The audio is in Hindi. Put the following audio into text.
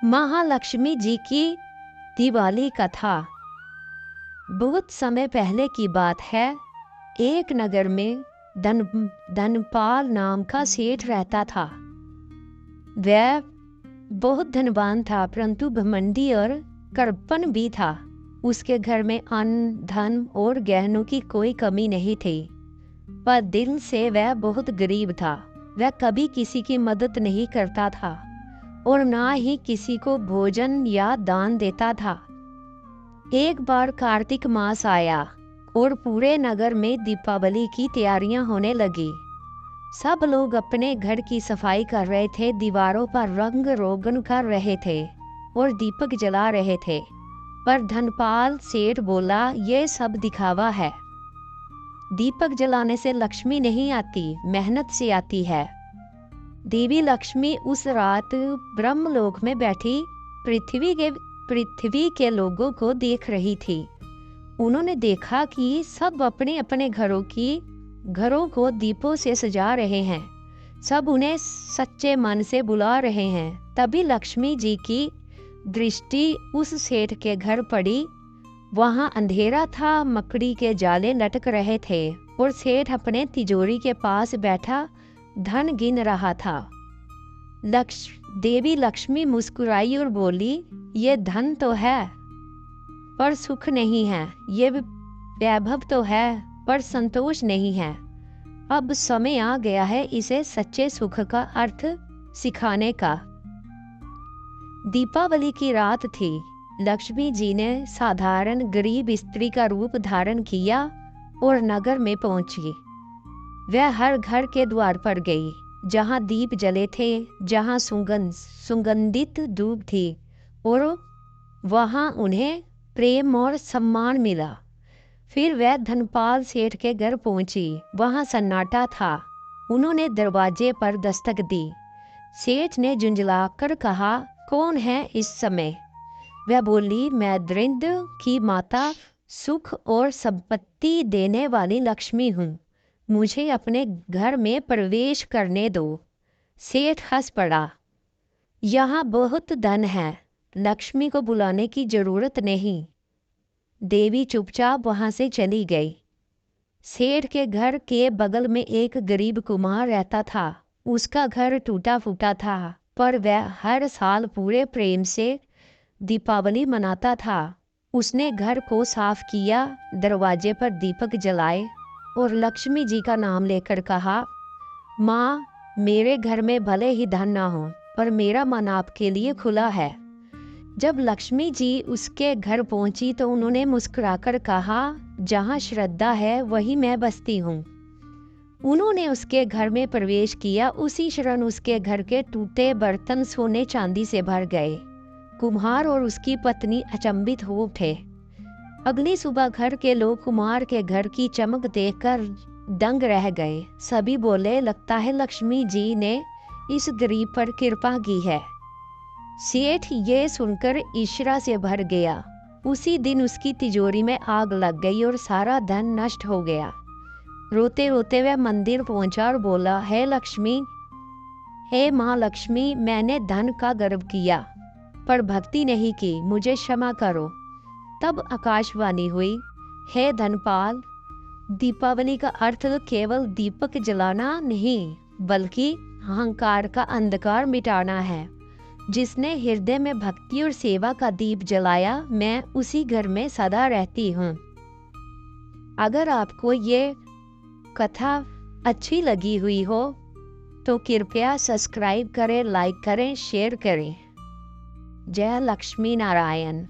महालक्ष्मी जी की दिवाली कथा। बहुत समय पहले की बात है। एक नगर में धनपाल नाम का सेठ रहता था। वह बहुत धनवान था, परंतु घमंडी और कर्पण भी था। उसके घर में अन्न, धन और गहनों की कोई कमी नहीं थी, पर दिल से वह बहुत गरीब था। वह कभी किसी की मदद नहीं करता था और ना ही किसी को भोजन या दान देता था। एक बार कार्तिक मास आया और पूरे नगर में दीपावली की तैयारियां होने लगी। सब लोग अपने घर की सफाई कर रहे थे, दीवारों पर रंग रोगन कर रहे थे और दीपक जला रहे थे। पर धनपाल सेठ बोला, ये सब दिखावा है। दीपक जलाने से लक्ष्मी नहीं आती, मेहनत से आती है। देवी लक्ष्मी उस रात ब्रह्मलोक में बैठी पृथ्वी के लोगों को देख रही थी। उन्होंने देखा कि सब अपने अपने घरों को दीपों से सजा रहे हैं। सब उन्हें सच्चे मन से बुला रहे हैं। तभी लक्ष्मी जी की दृष्टि उस सेठ के घर पड़ी। वहां अंधेरा था, मकड़ी के जाले लटक रहे थे और सेठ अपने तिजोरी के पास बैठा धन गिन रहा था। देवी लक्ष्मी मुस्कुराई और बोली, ये धन तो है पर सुख नहीं है, ये वैभव तो है पर संतोष नहीं है। अब समय आ गया है इसे सच्चे सुख का अर्थ सिखाने का। दीपावली की रात थी। लक्ष्मी जी ने साधारण गरीब स्त्री का रूप धारण किया और नगर में पहुंची। वह हर घर के द्वार पर गई जहां दीप जले थे, जहां सुगंधित धूप थी, और वहां उन्हें प्रेम और सम्मान मिला। फिर वह धनपाल सेठ के घर पहुंची। वहां सन्नाटा था। उन्होंने दरवाजे पर दस्तक दी। सेठ ने झुंझलाकर कहा, कौन है इस समय? वह बोली, मैं दरिद्र की माता, सुख और संपत्ति देने वाली लक्ष्मी हूँ। मुझे अपने घर में प्रवेश करने दो। सेठ हंस पड़ा, यहाँ बहुत धन है, लक्ष्मी को बुलाने की जरूरत नहीं। देवी चुपचाप वहां से चली गई। सेठ के घर के बगल में एक गरीब कुम्हार रहता था। उसका घर टूटा फूटा था, पर वह हर साल पूरे प्रेम से दीपावली मनाता था। उसने घर को साफ किया, दरवाजे पर दीपक जलाए और लक्ष्मी जी का नाम लेकर कहा, माँ, मेरे घर में भले ही धन ना हो, पर मेरा मन आपके लिए खुला है। जब लक्ष्मी जी उसके घर पहुंची तो उन्होंने मुस्कुराकर कहा, जहाँ श्रद्धा है वही मैं बसती हूँ। उन्होंने उसके घर में प्रवेश किया। उसी क्षण उसके घर के टूटे बर्तन सोने चांदी से भर गए। कुम्हार और उसकी पत्नी अचंभित हो उठे। अगली सुबह घर के लोग कुमार के घर की चमक देखकर दंग रह गए। सभी बोले, लगता है लक्ष्मी जी ने इस गरीब पर कृपा की है। सेठ ये सुनकर ईर्ष्या से भर गया। उसी दिन उसकी तिजोरी में आग लग गई और सारा धन नष्ट हो गया। रोते रोते वह मंदिर पहुंचा और बोला, हे लक्ष्मी, हे माँ लक्ष्मी, मैंने धन का गर्व किया पर भक्ति नहीं की, मुझे क्षमा करो। तब आकाशवाणी हुई, हे धनपाल, दीपावली का अर्थ केवल दीपक जलाना नहीं, बल्कि अहंकार का अंधकार मिटाना है। जिसने हृदय में भक्ति और सेवा का दीप जलाया, मैं उसी घर में सदा रहती हूँ। अगर आपको ये कथा अच्छी लगी हुई हो तो कृपया सब्सक्राइब करें, लाइक करें, शेयर करें। जय लक्ष्मी नारायण।